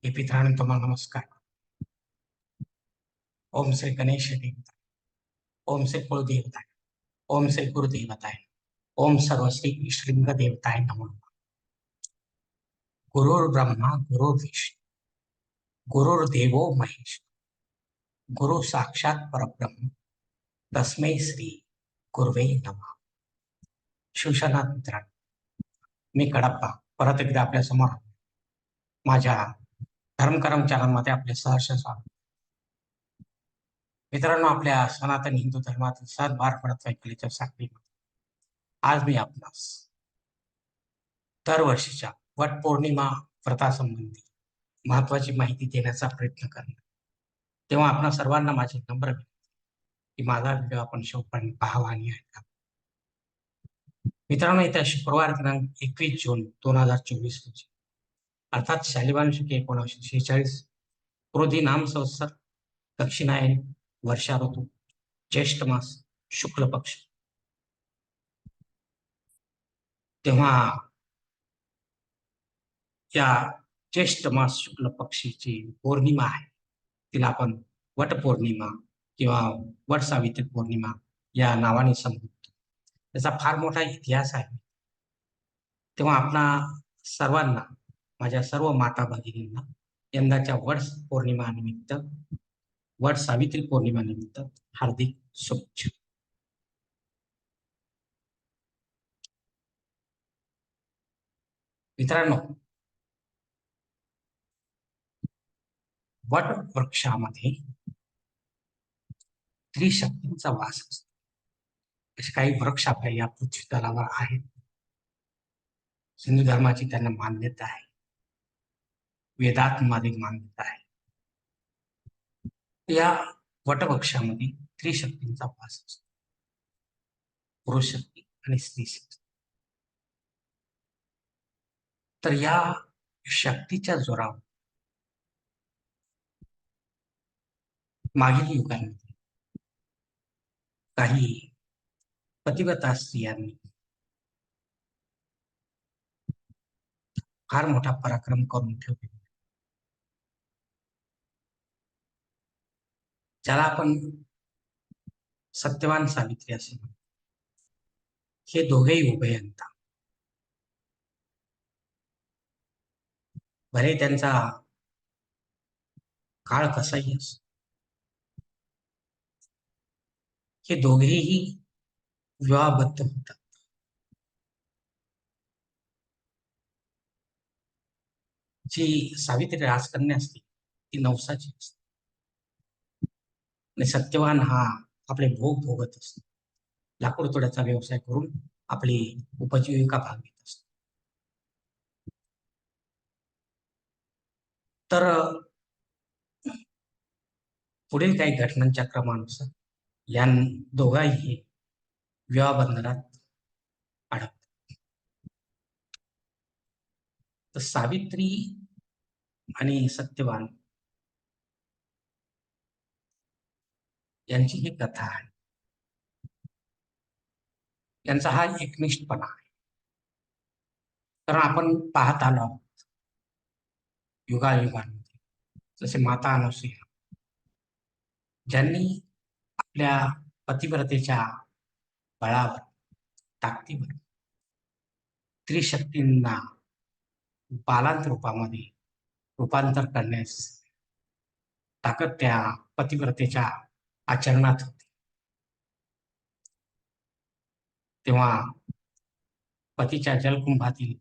हे पितरांनो तुम्हाला नमस्कार. ओम श्री गणेश देवताय, ओम श्री कुलदेवताय, ओम श्री गुरुदेवताय, ओम सर्वश्री श्रीलिंग देवताय नमो नमः. गुरुर्ब्रह्मा गुरुर्विष्णू गुरुर्देवो महेश गुरु साक्षात परब्रह्म तस्मै श्री गुरुवे नमः. शिवशरणात मित्रांनो, मी कडप्पा परत एकदा आपल्या समोर माझ्या धर्मकरम चॅनलमध्ये आपले सहर्ष स्वागत. मित्रांनो, आपल्या सनातन हिंदू धर्मातील सद्भार पडत वैकलीच्या साखळीमध्ये आज मी आपणास दरवर्षीच्या वटपौर्णिमा व्रतासंबंधी महत्वाची माहिती देण्याचा प्रयत्न करणार. तेव्हा आपणा सर्वांना माझी नम्र विनंती की माझा व्हिडिओ आपण शेवटपर्यंत पाहावा आणि ऐकावा. मित्रांनो, येत्या शुक्रवार दिनांक 21 जून 2024 रोजी अर्थात शालिवान शके 1946 क्रोधी नाम संवत्सर दक्षिणायन वर्षा ऋतू ज्येष्ठ मास शुक्ल पक्ष, तेव्हा या ज्येष्ठ मास शुक्ल पक्षीची पौर्णिमा आहे. तिला आपण वटपौर्णिमा किंवा वट सावित्री पौर्णिमा या नावाने संबोधतो. त्याचा फार मोठा इतिहास आहे. तेव्हा आपणा सर्वांना, माझ्या सर्व माता भगिनींना यंदाच्या वट पौर्णिमा निमित्त, वट सावित्री पौर्णिमा निमित्त हार्दिक शुभेच्छा. मित्रांनो, वट वृक्षामध्ये त्रिशक्तींचा वास असतो. असे काही वृक्ष आपल्या या पृथ्वी तलावर आहेत. हिंदू धर्माची त्यांना मान्यता आहे, वेदांमध्ये मान्यता आहे. या वटवृक्षामध्ये त्रिशक्तींचा वास असतो, पुरुष शक्ती आणि स्त्री शक्ती. तर या शक्तीच्या जोरावर मागील युगांमध्ये काही पतिव्रता स्त्रियांनी फार मोठा पराक्रम करून ठेवले, ज्याला आपण सत्यवान सावित्री असे म्हणतो. हे दोघेही उभयंता, भले त्यांचा काळ कसाही असो, हे दोघेही विवाहबद्ध होतात. जी सावित्री राजकन्या असते ती नवसाची असते आणि सत्यवान हा आपले भोग भोगत असतो. लाकूड तोड्याचा व्यवसाय करून आपली उपजीविका भागवित असतो. तर पुढील काही घटनांच्या क्रमानुसार या दोघांही विवाह बंधनात अडकतात. तर सावित्री आणि सत्यवान यांची ही कथा आहे. यांचा हा एकनिष्ठपणा आहे. कारण आपण पाहत आलो आहोत युगायुगांमध्ये, जसे माता अनुसूया ज्यांनी आपल्या पतिव्रतेच्या बळावर, ताकदीवर त्रिशक्तींना बालांत रूपामध्ये रूपांतर करण्यास ताकद त्या पतिव्रतेच्या आचरणात होती. तेव्हा पतीच्या जलकुंभातील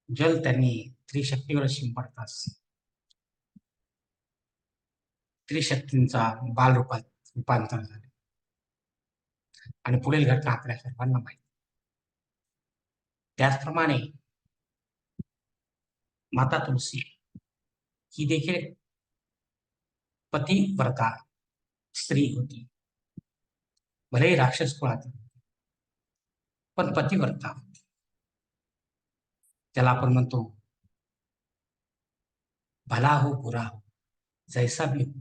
जल त्यांनी त्रिशक्तीवर शिंपडताच त्रिशक्तींचा बालरूपात रूपांतर झाले. आणि पुढील घटना आपल्या सर्वांना माहिती. त्याचप्रमाणे माता तुलसी ही देखील पतिव्रता स्त्री होती. भले राक्षस कुळातील, पण पतिव्रता होती. त्याला आपण म्हणतो भला हो बुरा हो जैसा भी हो,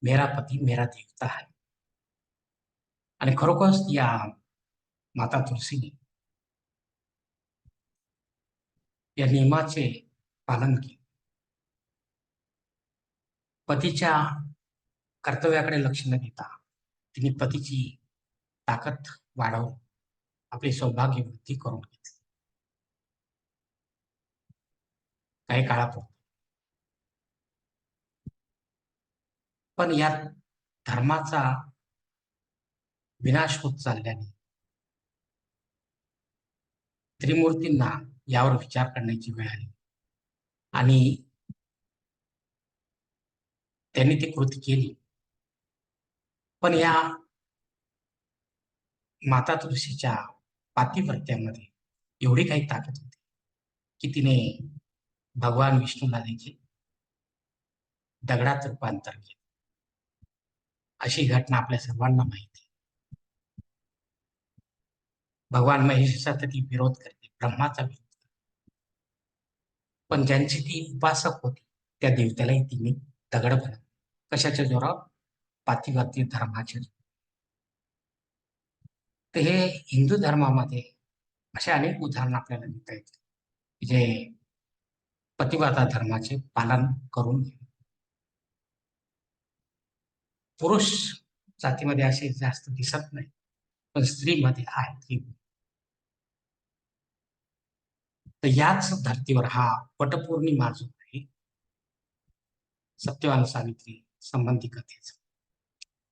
मेरा पती मेरा देवता है. आणि खरोखरच या माता तुलसीने या नियमाचे पालन केले. पतीच्या कर्तव्याकडे लक्ष न देता तिने पतीची ताकद वाढवून आपले सौभाग्य वृद्धी करून घेतले. काही काळापूर्वी पण यात धर्माचा विनाश होत चालल्याने त्रिमूर्तींना यावर विचार करण्याची वेळ आली आणि त्यांनी ती कृती केली. पण या माता तुळशीच्या पातिव्रत्यामध्ये एवढी काही ताकद होती की तिने भगवान विष्णूला देखील दगडात रूपांतर केले. अशी घटना आपल्या सर्वांना माहिती आहे. भगवान महेशाचा ती विरोध करते, ब्रह्माचा विरोध करते. पण ज्यांची ती उपासक होती त्या देवतेलाही तिने दगड बनवलं. कशाच्या जोरावर? पातिव्रत्य धर्माच्या. तर हे हिंदू धर्मामध्ये असे अनेक उदाहरण आपल्याला देता येतील जे पतिव्रता धर्माचे पालन करून पुरुष जातीमध्ये असे जास्त दिसत नाही, पण स्त्रीमध्ये आहेत. तर याच धर्तीवर हा वटपौर्णिमा जो आहे, सत्यवान सावित्री संबंधी कथेचा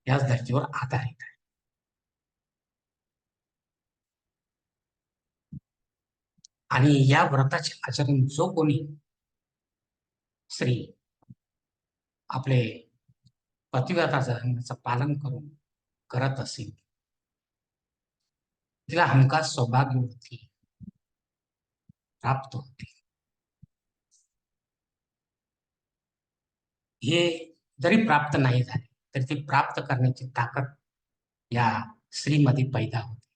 याच धर्तीवर आधारित आहे. आणि या व्रताचे आचरण जो कोणी स्त्री आपले पतिव्रता धर्माचं पालन करून करत असेल तिला हमखास सौभाग्यवती प्राप्त होते. हे जरी प्राप्त नाही झाले तरी ते प्राप्त करण्याची ताकद या स्त्रीमध्ये पैदा होते.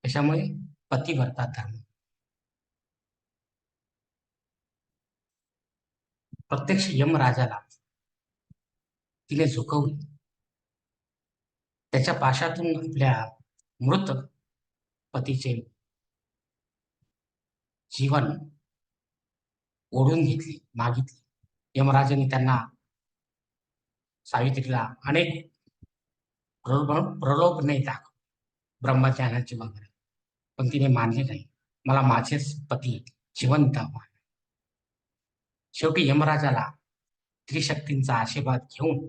त्याच्यामुळे पतिव्रता धर्म प्रत्यक्ष यमराजाला तिने झुकवली. त्याच्या पाशातून आपल्या मृत पतीचे जीवन ओढून घेतले, मागितले. यमराजाने त्यांना सावित्रीला अनेक प्रलोभने दाखवली, ब्रह्मज्ञानाची वगैरे, पण तिने मानले नाही. मला माझेच पती जिवंत हवा. शेवटी यमराजाला त्रिशक्तींचा आशीर्वाद घेऊन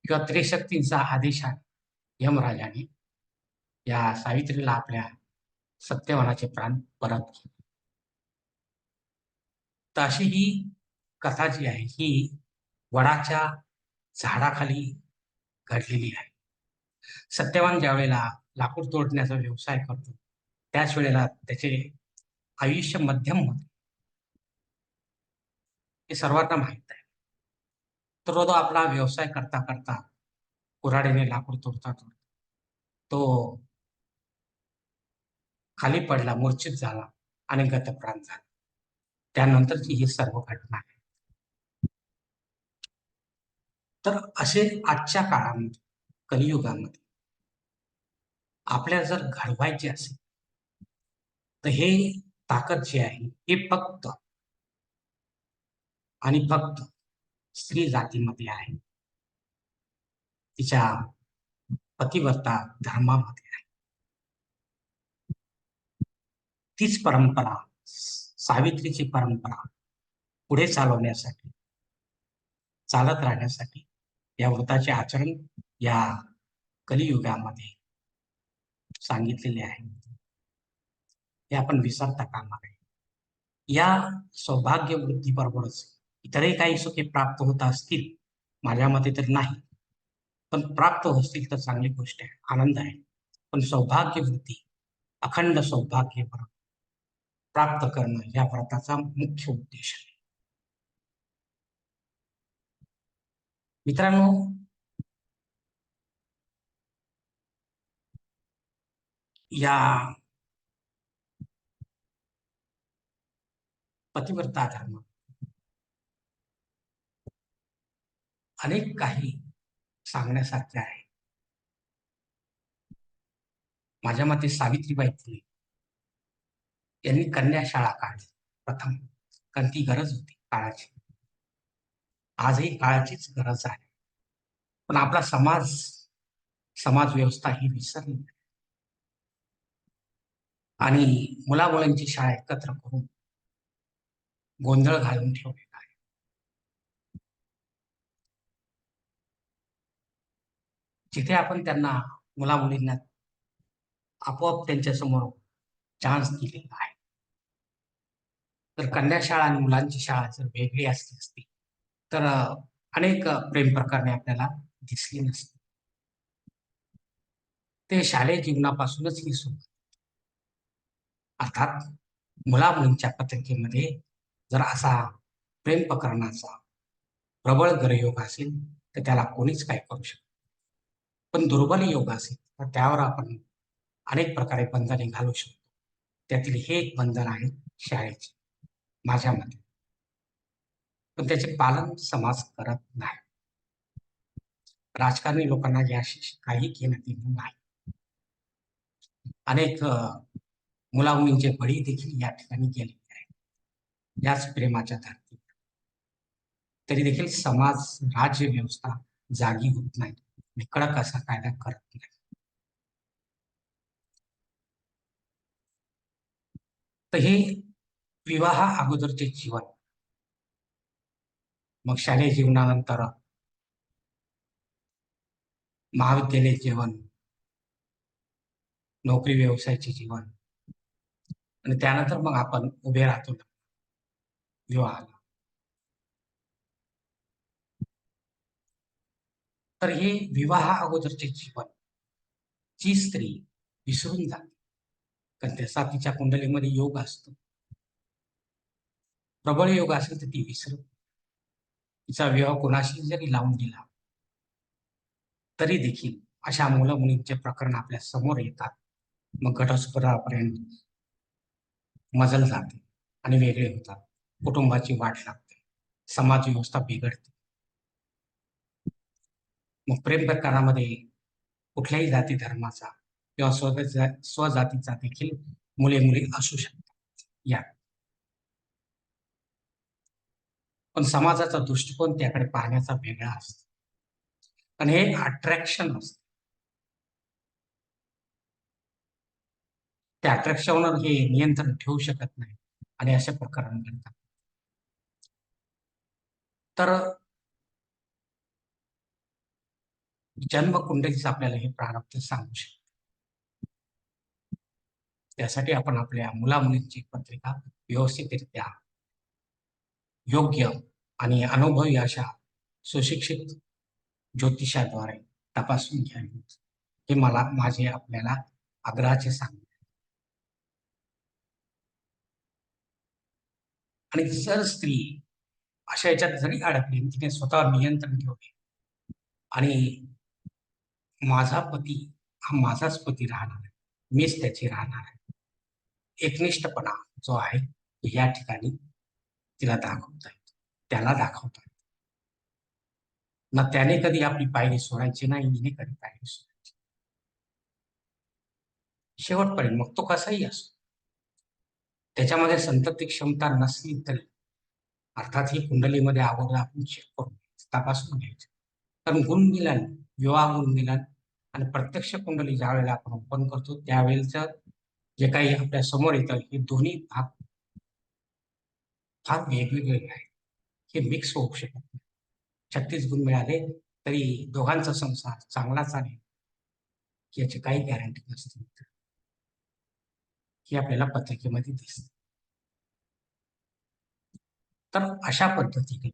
किंवा त्रिशक्तींचा आदेशाने यमराजाने या सावित्रीला आपल्या सत्यवानाचे प्राण परत केले. तर अशी ही कथा जी आहे ही वडाच्या झाडाखाली घडलेली आहे. सत्यवान ज्या वेळेला लाकूड तोडण्याचा व्यवसाय करतो त्याच वेळेला त्याचे आयुष्य मध्यम होते हे सर्वांना माहीत आहे. तर तो आपला व्यवसाय करता करता कुऱ्हाडीने लाकूड तोडता तोडता तो खाली पडला, मूर्छित झाला आणि गतप्राण झाला. त्यानंतरची ही सर्व घटना आहे. तर असे आजच्या काळामध्ये कलियुगामध्ये आपल्याला जर घडवायचे असेल तर हे ताकद जी आहे हे फक्त आणि फक्त स्त्री जातीमध्ये आहे, तिच्या पतिव्रता धर्मामध्ये आहे. तीच परंपरा, सावित्रीची परंपरा पुढे चालवण्यासाठी, चालत राहण्यासाठी या व्रताचे आचरण या कलियुगामध्ये सांगितलेले आहे. हे आपण विसरता कामा नये. या सौभाग्य वृद्धीबरोबरच इतरही काही सुखे प्राप्त होत असतील, माझ्या मते तर नाही, पण प्राप्त होतील तर चांगली गोष्ट आहे, आनंद आहे. पण सौभाग्य वृद्धी, अखंड सौभाग्य प्राप्त करणं या व्रताचा मुख्य उद्देश आहे. मित्रांनो, या पतिव्रता धर्म अनेक काही सांगण्यासारखे आहे. माझ्या मते सावित्रीबाई फुले यांनी कन्या शाळा काढली प्रथम. कारण ती गरज होती काळाची. आजही काळाचीच गरज आहे. पण आपला समाज व्यवस्था ही विसरली आणि मुला-मुलांची शाळा एकत्र करून गोंधळ घालून ठेवलेला आहे. जिथे आपण त्यांना मुला-मुलींना आपोआप त्यांच्यासमोर चान्स दिलेला आहे. तर कन्या शाळा आणि मुलांची शाळा जर वेगळी असती तर अनेक प्रेम प्रकरणे आपल्याला दिसली नसती. ते शालेय जीवनापासूनच ही सुरू. अर्थात मुला-मुलींच्या पत्रिकेमध्ये जर असा प्रेम प्रकरणाचा प्रबळ ग्रहयोग असेल, तर त्याला कोणीच काही करू शकत नाही. पण दुर्बल योग असेल, तर त्यावर आपण अनेक प्रकारे बंधने घालू शकतो. त्यातील हे एक बंधन आहे शाळेचे, माझ्या मते. पण त्याचे पालन समाज करत नाही. राजकारणी लोकांना याशी काही घेणं-देणं नाही. अनेक मुला-मुलींचे बळी देखील या ठिकाणी गेलेले आहेत, याच प्रेमाच्या धर्तीवर. तरी देखील समाज, राज्य व्यवस्था जागी होत नाही आणि कडक असा कायदा करत नाही. तर हे विवाहा अगोदरचे जीवन, मग शालेय जीवनानंतर महाविद्यालय जीवन, नोकरी व्यवसायाचे जीवन आणि त्यानंतर मग आपण उभे राहतो विवाहाला. तर हे विवाहा अगोदरचे जीवन जी स्त्री विसरून जाते, कारण त्याचा तिच्या कुंडलीमध्ये योग असतो. प्रबळ योग असेल तर ती विसरत. तिचा विवाह कोणाशी जरी लावून दिला, तरी देखील अशा मुलं-मुलींचे प्रकरण आपल्या समोर येतात. मग घटस्फोटापर्यंत मजल जाते आणि वेगळे होतात. कुटुंबाची वाट लागते. समाज व्यवस्था बिघडते. मग प्रेम प्रकारामध्ये कुठल्याही जाती धर्माचा किंवा स्वजातीचा देखील मुले-मुली असू शकतात या. पण समाजाचा दृष्टिकोन त्याकडे पाहण्याचा वेगळा असतो. आणि हे अट्रॅक्शन असतं. त्या अट्रॅक्शनवर हे नियंत्रण ठेवू शकत नाही आणि अशा प्रकारांना घडतात. तर जन्मकुंडलीच आपल्याला हे प्रारब्ध सांगू शकतो. त्यासाठी आपण आपल्या मुला-मुलींची पत्रिका व्यवस्थितरित्या योग्य आणि अनुभवी अशा सुशिक्षित ज्योतिषाद्वारे तपासून घ्यावी. हे मला माझे आपल्याला आग्रहाचे सांगणे. आणि जर स्त्री अशा ह्याच्यात जरी अडकली आणि तिने स्वतःवर नियंत्रण ठेवले आणि माझा पती हा माझाच पती राहणार आहे, मीच त्याची राहणार आहे. एकनिष्ठपणा जो आहे तो या ठिकाणी तिला दाखवता येतो. त्याला दाखवता येतो. ना त्याने कधी आपली पायरी सोडायची नाही, हिने कधी पायरी सोडायची. शेवटपर्यंत मग तो कसाही असो. त्याच्यामध्ये संतती क्षमता नसली तरी अर्थात ही कुंडलीमध्ये अगोदर आपण चेक करून घ्यायचं, तपासून घ्यायचं. कारण गुणमिलन, विवाह गुणमिलन आणि प्रत्यक्ष कुंडली ज्यावेळेला आपण ओपन करतो त्यावेळेचं जे काही आपल्या समोर येतं हे दोन्ही भाग फार वेगवेगळे आहेत. हे मिक्स होऊ शकत नाही. 36 गुण मिळाले तरी दोघांचा संसार चांगला चालेल याची काही गॅरंटी नसते. ही आपल्याला पत्रिकेमध्ये दिसते. तर अशा पद्धतीने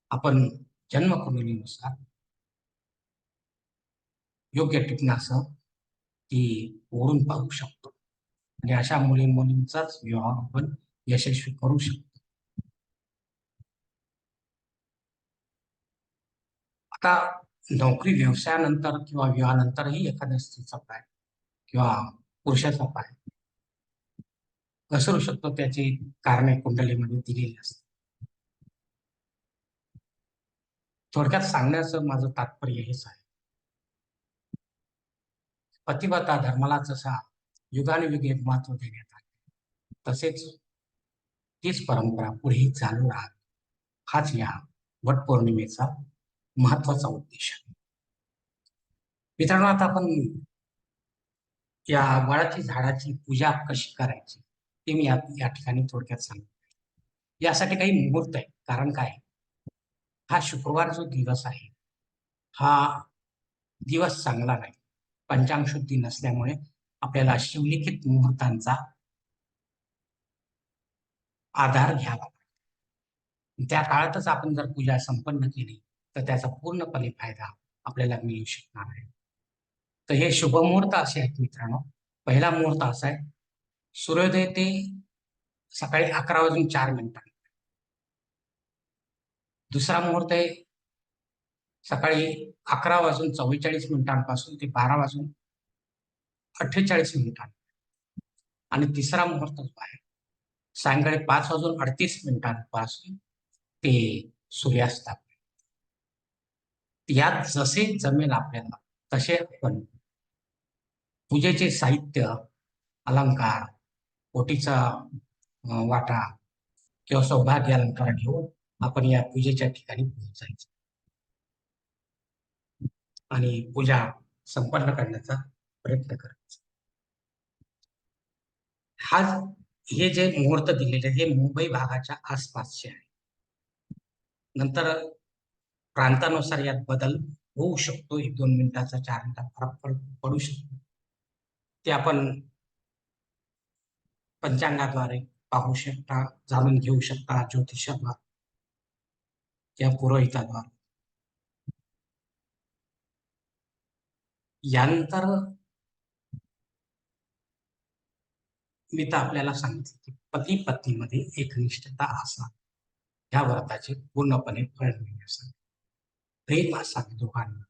आपण जन्मकुंडलीनुसार योग्य टिपणासह ती ओढून पाहू शकतो आणि अशा मुलींचाच विवाह आपण यशस्वी करू शकतो. आता नोकरी व्यवसायानंतर किंवा विवाहानंतरही एखाद्या स्त्रीचा पाय किंवा पुरुषाचा पाय घसरू शकतो त्याची कारणे कुंडलीमध्ये दिलेली असतात. थोडक्यात सांगण्याचं माझं तात्पर्य हेच आहे. पतिव्रता धर्माला जसा युगानुयुगे महत्व देण्यात आले, तसेच तीच परंपरा पुढेही चालू राहावी, हाच या वटपौर्णिमेचा महत्वाचा उद्देश आहे. मित्रांनो, आता आपण या वडाची झाडाची पूजा कशी करायची ते मी या ठिकाणी थोडक्यात सांगतो. यासाठी काही मुहूर्त आहे. कारण काय, हा शुक्रवार जो दिवस आहे, हा दिवस चांगला नाही. पंचांग शुद्धी नसल्यामुळे आपल्याला शिवलिखित मुहूर्तांचा आधार घ्यावा लागतो. त्या काळातच आपण जर पूजा संपन्न केली तर त्याचा पूर्णपणे फायदा आपल्याला मिळू शकणार आहे. तर हे शुभ मुहूर्त असे आहेत मित्रांनो. पहिला मुहूर्त असा आहे, सूर्योदय ते सकाळी 11:04. दुसरा मुहूर्त आहे सकाळी 11:44 ते 12:48. आणि तिसरा मुहूर्त जो आहे सायंकाळी 5:38 ते सूर्यास्तापर्यंत. यात जसे जमेल आपल्याला तसे आपण पूजेचे साहित्य, अलंकार, ओटीचा वाटा किंवा सौभाग्य अलंकार घेऊन आपण या पूजेच्या ठिकाणी पोहोचायचं आणि पूजा संपन्न करण्याचा प्रयत्न करायचा. हा हे जे मुहूर्त दिलेले हे मुंबई भागाच्या आसपासचे आहे. नंतर प्रांतानुसार यात बदल होऊ शकतो. 1-2 मिनिटाचा, 4 मिनिटात फरक पडू शकतो. ते आपण पंचांगाद्वारे पाहू शकता, जाणून घेऊ शकता, ज्योतिषाद्वारे किंवा पुरोहिताद्वारे. यानंतर मी तर आपल्याला सांगितले की पती पत्नीमध्ये एकनिष्ठता असावी, ह्या व्रताचे पूर्णपणे फळ मिळण्यासाठी प्रेम असावे दोघांमध्ये,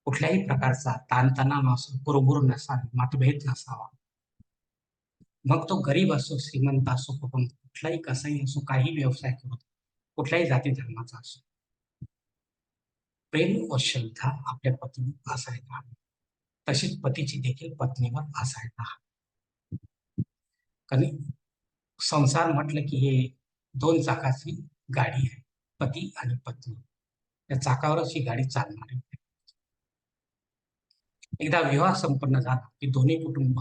कुठल्याही प्रकारचा ताणतणाव नसावा, कुरबुर नसावी, मतभेद नसावा. मग तो गरीब असो, श्रीमंत असो, कुठलाही कसाही असो, काही व्यवसाय करू, कुठल्याही जाती धर्माचा असो, प्रेम व श्रद्धा आपल्या पत्नीवर असायला हवी. तशीच पतीची देखील पत्नीवर असायला हवी. कारण संसार म्हटलं की हे 2 चाकाची गाडी आहे. पती आणि पत्नी या चाकावरच ही गाडी चालणार आहे. एकदा विवाह संपन्न झाला की दोन्ही कुटुंब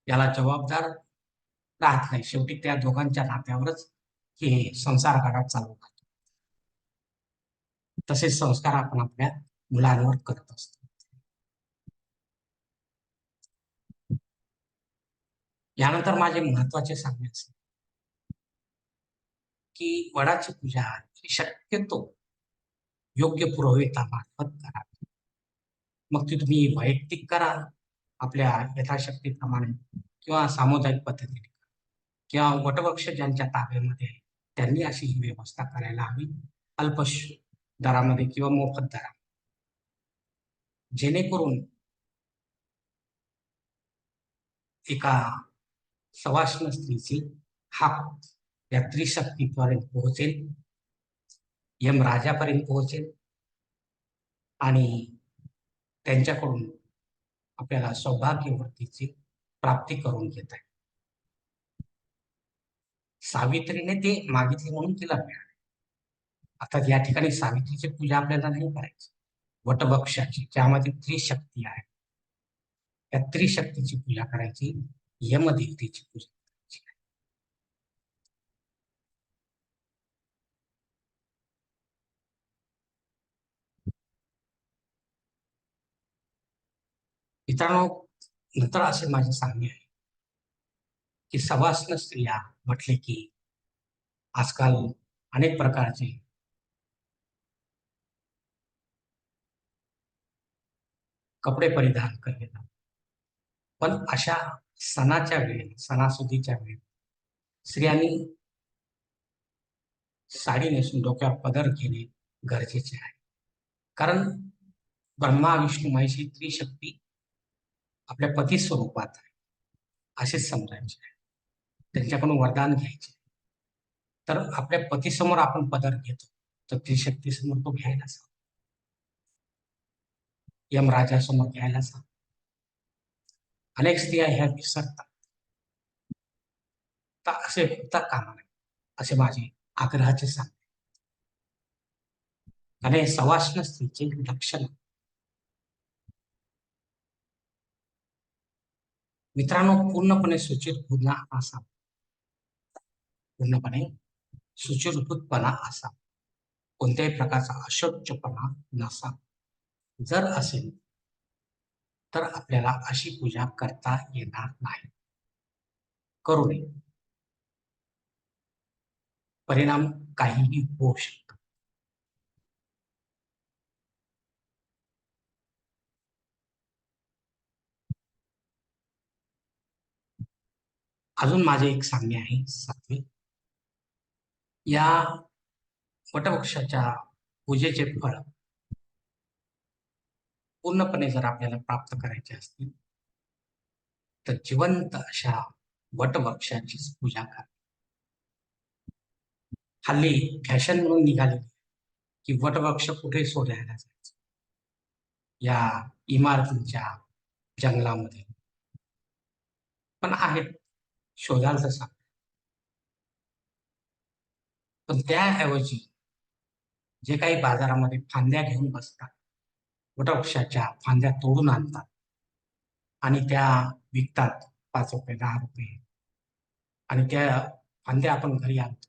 याला जबाबदार राहत नाही. शेवटी त्या दोघांच्या नात्यावरच हे संसार गाडा चालू राहतो. तसेच संस्कार आपण आपल्या मुलांवर करत असतो. यानंतर माझे महत्वाचे सांगणे असेल की वडाची पूजा ही शक्यतो योग्य पुरोहितामार्फत करावी. मग ती तुम्ही वैयक्तिक करा आपल्या यथाशक्तीप्रमाणे किंवा सामुदायिक पद्धतीने किंवा वटवृक्ष ज्यांच्या ताब्यामध्ये आहे त्यांनी अशी ही व्यवस्था करायला हवी, अल्प दरामध्ये किंवा मोफत दरामध्ये, जेणेकरून एका सवाष्ण स्त्रीची हाक या त्रिशक्तीपर्यंत पोहोचेल, यमराजापर्यंत पोहोचेल आणि त्यांच्याकडून आपल्याला सौभाग्यवृत्तीची प्राप्ती करून घेता येईल. सावित्रीने ते मागितले म्हणून तिला मिळाले. अर्थात या ठिकाणी सावित्रीची पूजा आपल्याला नाही करायची, वटवृक्षाची ज्यामध्ये त्रिशक्ती आहे त्या त्रिशक्तीची पूजा करायची, यमदेवतेची पूजा करायची. मित्रांनो, नंतर असे माझे सांगणे आहे की सवाष्ण स्त्रिया म्हटले की आजकाल अनेक प्रकारचे कपडे परिधान करतात. पण अशा सणाच्या वेळी, सणासुदीच्या वेळी स्त्रियांनी साडी नेसून डोक्यावर पदर घेणे गरजेचे आहे. कारण ब्रह्मा विष्णू महेश ही त्रिशक्ती आपल्या पती स्वरूपात आहे असेच समजायचे आहे. त्यांच्याकडून वरदान घ्यायचे. तर आपल्या पतीसमोर आपण पदर घेतो तर त्रिशक्तीसमोर तो घ्यायलाच हवा, यमराजासमोर घ्यायलाच हवा. अनेक स्त्रिया ह्या विसरतात. तर असे होता कामा नये असे माझे आग्रहाचे सांगते. कारण हे सवाष्ण स्त्रीचे लक्षण. मित्रांनो, पूर्णपणे सुचिरभूतपणा असावा. पूर्णपणे सुचिरभूतपणा असावा. कोणत्याही प्रकारचा अशौचपणा नसावा. जर असेल तर आपल्याला अशी पूजा करता येणार नाही. करू नये. परिणाम काहीही होऊ शकतो. अजून माझे एक सांगणे आहे. 7वे, या वटवृक्षाच्या पूजेचे फळ पूर्णपणे जर आपल्याला प्राप्त करायचे असतील तर जिवंत अशा वटवृक्षाचीच पूजा करा. हल्ली फॅशन म्हणून निघाली की वटवृक्ष कुठे शोधायला जायचं, या इमारतींच्या जंगलामध्ये. पण आहेत, शोधाल तसा. पण त्याऐवजी जे काही बाजारामध्ये फांद्या घेऊन बसतात, वटवृक्षाच्या फांद्या तोडून आणतात आणि त्या विकतात 5 रुपये, 10 रुपये. आणि त्या फांद्या आपण घरी आणतो,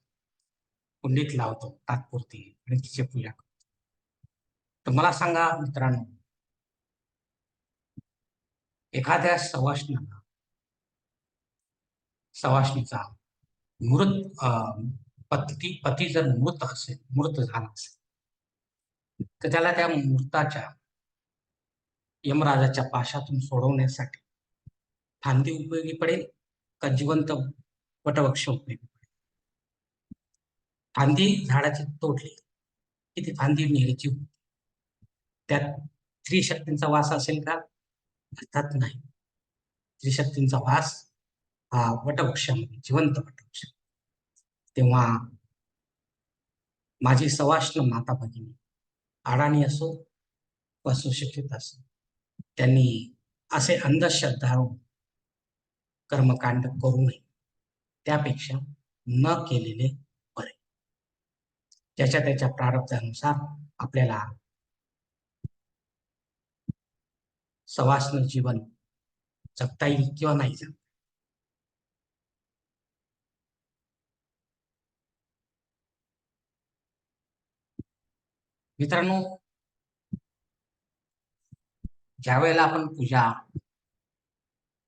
कुंडीत लावतो तात्पुरती आणि तिची पूजा करतो. तर मला सांगा मित्रांनो, एखाद्या सवाष्णीचा मृत पती जर मृत झाला असेल, तर त्याला त्या मृताच्या यमराजाच्या पाशातून सोडवण्यासाठी फांदी उपयोगी पडेल का जिवंत वटवृक्ष उपयोगी पडेल? फांदी झाडाची तोडली की ती फांदी न्यायची होती. त्यात स्त्रीशक्तींचा वास असेल का? अर्थात नाही. स्त्रीशक्तींचा वास हा वटवृक्षामध्ये, जिवंत वटवृक्ष. तेव्हा माझी सवाष्ण माता भगिनी, अडाणी असो वा सुशिक्षित असो, त्यांनी असे अंधश्रद्धाळू कर्मकांड करू नये. त्यापेक्षा न केलेले बरे. ज्याच्या त्याच्या प्रारब्धानुसार आपल्याला सवाष्ण जीवन जगता येईल किंवा नाही जगता. मित्रांनो, ज्या वेळेला आपण पूजा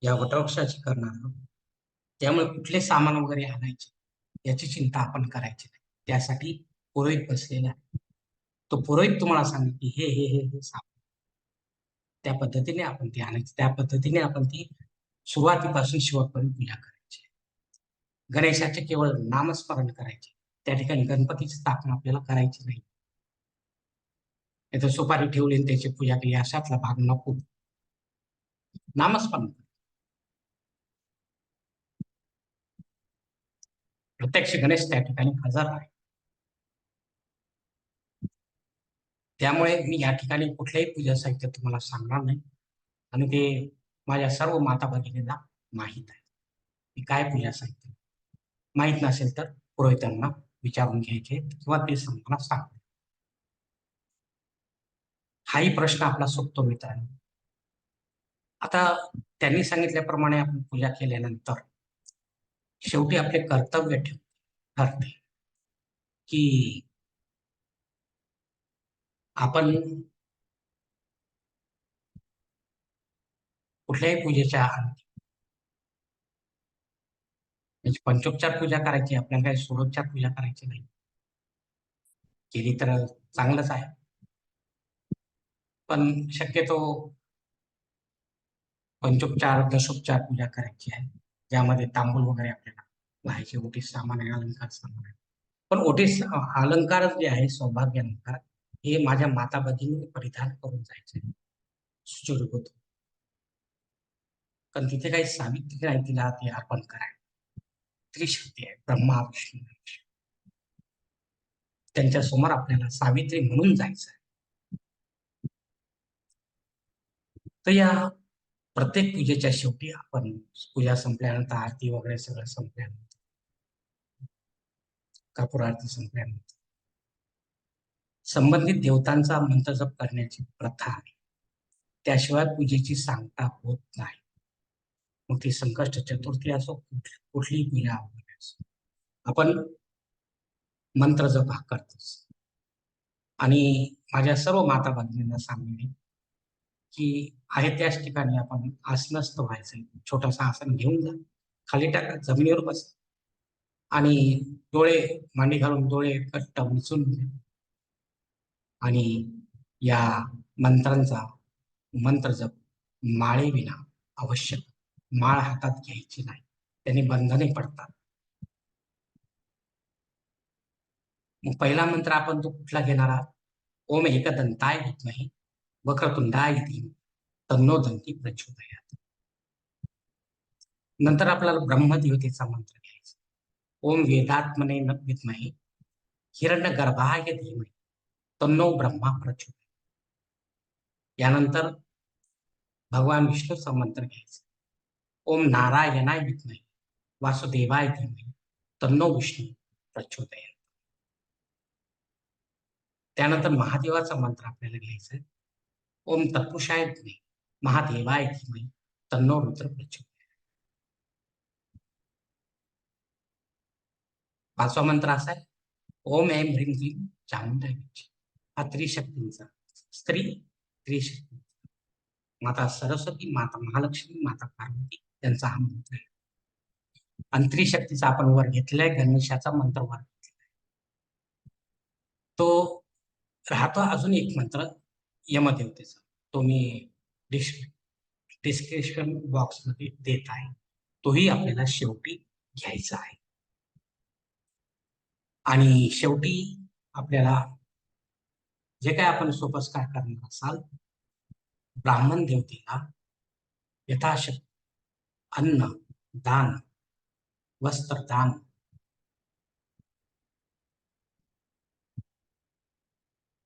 या वटवृक्षाची करणार आहोत, त्यामुळे कुठले सामान वगैरे आणायचे याची चिंता आपण करायची नाही. त्यासाठी पुरोहित बसलेला आहे. तो पुरोहित तुम्हाला सांगेल की हे सामान, त्या पद्धतीने आपण ती आणायची, त्या पद्धतीने आपण ती सुरुवातीपासून शेवटपर्यंत पूजा करायची. गणेशाचे केवळ नामस्मरण करायचे. त्या ठिकाणी गणपतीची स्थापना आपल्याला करायची नाही. सुपारी ठेवली आणि त्याची पूजा केली अशातला भाग नको. नामस्मरण. प्रत्यक्ष गणेश त्या ठिकाणी हजर आहे. त्यामुळे मी या ठिकाणी कुठल्याही पूजा साहित्य तुम्हाला सांगणार नाही आणि ते माझ्या सर्व माता भगिनींना माहीत आहे की काय पूजा साहित्य. माहीत नसेल तर पुरोहितांना विचारून घ्यायचे किंवा ते मला सांगते. हाही प्रश्न आपला सुटतो मित्रांनो. आता त्यांनी सांगितल्याप्रमाणे आपण पूजा केल्यानंतर शेवटी आपले कर्तव्य ठरते की आपण कुठल्याही पूजेच्या म्हणजे पंचोपचार पूजा करायची, आपल्याला काही षोडोपचार पूजा करायची नाही. केली तर चांगलंच आहे, पण शक्यतो पंचोपचार, दशोपचार पूजा करायची आहे, ज्यामध्ये तांबूल वगैरे आपल्याला व्हायचे, ओटीस सामान आहे, अलंकार सामान आहे. पण ओटीस अलंकार जे आहे, सौभाग्य अलंकार, हे माझ्या माता भगिनीने परिधान करून जायचे, सुचिरभूत. कारण तिथे काही सावित्री नाही तिला ते अर्पण करायला. त्रिशक्ती आहे, ब्रह्मा विष्णू महेश. त्यांच्या समोर आपल्याला सावित्री म्हणून जायचं आहे. तर या प्रत्येक पूजेच्या शेवटी आपण पूजा संपल्यानंतर, आरती वगैरे सगळं संपल्यानंतर कर्पूर आरती संपल्यानंतर संबंधित देवतांचा मंत्रजप करण्याची प्रथा आहे. त्याशिवाय पूजेची सांगता होत नाही. मग ती संकष्ट चतुर्थी असो, कुठलीही पूजा असो, आपण मंत्रजप हा करतोच. आणि माझ्या सर्व माता भगिनींना सांगेन की आहे त्याच ठिकाणी आपण आसनस्थ व्हायचंय. छोटासा आसन घेऊन जा, खाली टाका, जमिनीवर बस आणि डोळे मांडी घालून डोळे घट्ट मिचून घ्या आणि या मंत्रांचा मंत्रजप माळेविना आवश्यक. माळ हातात घ्यायची नाही, त्यांनी बंधने पडतात. मग पहिला मंत्र आपण तो कुठला घेणार आहात? ओम एकदंताय विद्महे वक्रतुंडाय धीमहि तन्नो दंती प्रचोदयात्. नंतर आपल्याला ब्रह्मदेवतेचा मंत्र घ्यायचा. ओम वेदात्मने विद्महे हिरण्यगर्भाय धीमहि तन्नो ब्रह्मा प्रचोदयात्. यानंतर भगवान विष्णूचा मंत्र घ्यायचा. ओम नारायणाय विद्महे वासुदेवाय धीमहि तन्नो विष्णू प्रचोदयात्. त्यानंतर महादेवाचा मंत्र आपल्याला घ्यायचा आहे. ओम तत्पुरुषाय विद्महे महादेवाय धीमहि तन्नो रुद्र प्रचोदयात्. पाचवा मंत्र असा आहे. ओम ऐं ह्रीं क्लीं चामुंडाय विद्महे. हा त्रिशक्तींचा, स्त्री त्रिशक्ती, माता सरस्वती, माता महालक्ष्मी, माता पार्वती यांचा हा मंत्र आहे. आणि त्रिशक्तीचा आपण वर घेतलाय, गणेशाचा मंत्र वर घेतलाय. तो राहतो अजून एक मंत्र यमदेवतेचा, तो मी डिस्क्रिप्शन बॉक्समध्ये देत आहे. तोही आपल्याला शेवटी घ्यायचा आहे. आणि शेवटी आपल्याला जे काय आपण सोपस्कार करणार असाल, ब्राह्मण देवतेला यथाशक्ती अन्न दान, वस्त्रदान,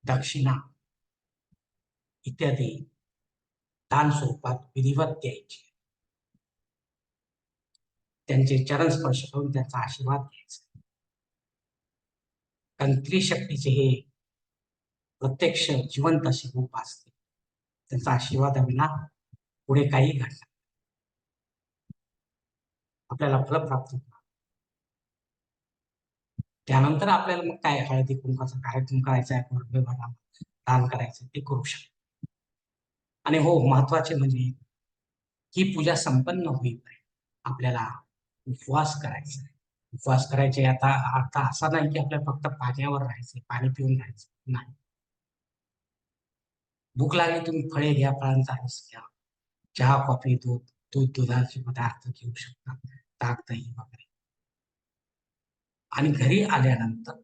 दक्षिणा इत्यादी दान स्वरूपात विधिवत द्यायचे. त्यांचे चरण स्पर्श करून त्यांचा आशीर्वाद घ्यायचा. कारण त्रिशक्तीचे हे प्रत्यक्ष जिवंत असे रूप असते. त्यांचा आशीर्वादाविना पुढे काही घडणार, आपल्याला फल प्राप्त होणार. त्यानंतर आपल्याला मग काय हळदी कुंकाचा कार्यक्रम करायचा आहे, दान करायचं ते करू शकतो. आणि हो, महत्वाचे म्हणजे ही पूजा संपन्न होईपर्यंत आपल्याला उपवास करायचा आहे. उपवास करायचे आता आता असा नाही की आपल्याला फक्त पाण्यावर राहायचं, पाणी पिऊन राहायचं नाही. भूक लागली तुम्ही फळे घ्या, फळांचा रस घ्या, चहा कॉफी दूध दुधाचे पदार्थ घेऊ शकता, ताक दही वगैरे. आणि घरी आल्यानंतर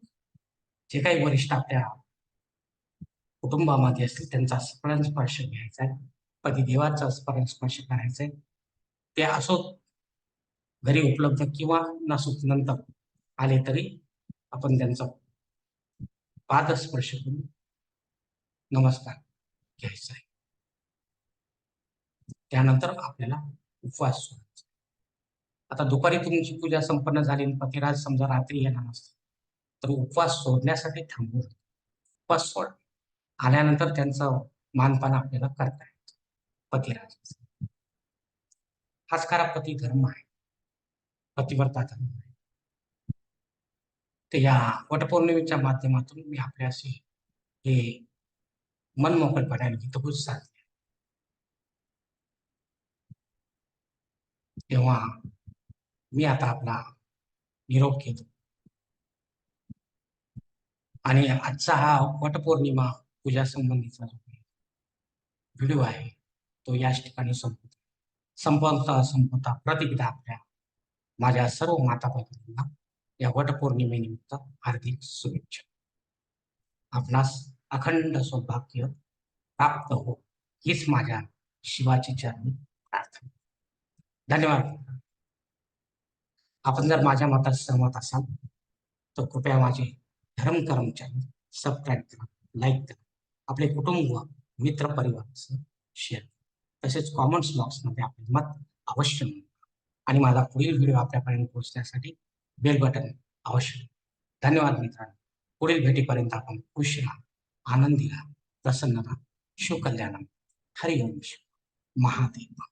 जे काही वरिष्ठ आपल्या कुटुंबामध्ये असतील त्यांचा स्पर्श घ्यायचा आहे, पतिदेवाचा स्पर्श करायचा आहे. ते असो घरी उपलब्ध किंवा नसोत, नंतर आले तरी आपण त्यांचा पादस्पर्श करून नमस्कार घ्यायचा आहे. त्यानंतर आपल्याला उपवास सोडायचा. आता दुपारी तुमची पूजा संपन्न झाली, पतिराज समजा रात्री येणार नसतो, तर उपवास सोडण्यासाठी थांबू. उपवास सोड, आल्यानंतर त्यांचं मानपान आपल्याला करता येतं पतिराजाचा. हाच खरा पती धर्म आहे, पतिव्रता धर्म आहे. तर या वटपौर्णिमेच्या माध्यमातून मी आपल्याशी हे मनमोकळेपणाने हितगुज साधले. तेव्हा मी आता आपला निरोप घेतो आणि आजचा हा वटपौर्णिमा पूजा संबंधीचा जो व्हिडिओ आहे तो याच ठिकाणी संपवता परत एकदा आपल्या माझ्या सर्व माता भगिनींना या वटपौर्णिमेनिमित्त हार्दिक शुभेच्छा. आपणास अखंड सौभाग्य प्राप्त हो हीच माझ्या शिवाची चरणी प्रार्थना. धन्यवाद. आपण जर माझ्या मतात सहमत असाल तर कृपया माझे धर्म कर्म चॅनल सबस्क्राईब करा, लाईक करा, आपले कुटुंब मित्र परिवारासह शेअर, तसेच कॉमेंट्स बॉक्समध्ये आपले मत अवश्य नोंदवा आणि माझा पुढील व्हिडिओ आपल्यापर्यंत पोहोचण्यासाठी बेल बटन अवश्य. धन्यवाद मित्रांनो. पुढील भेटीपर्यंत आपण खुश राहा, आनंदी राहा, प्रसन्न राहा. शिवकल्याणम. हरि ओम. शिव महादेव.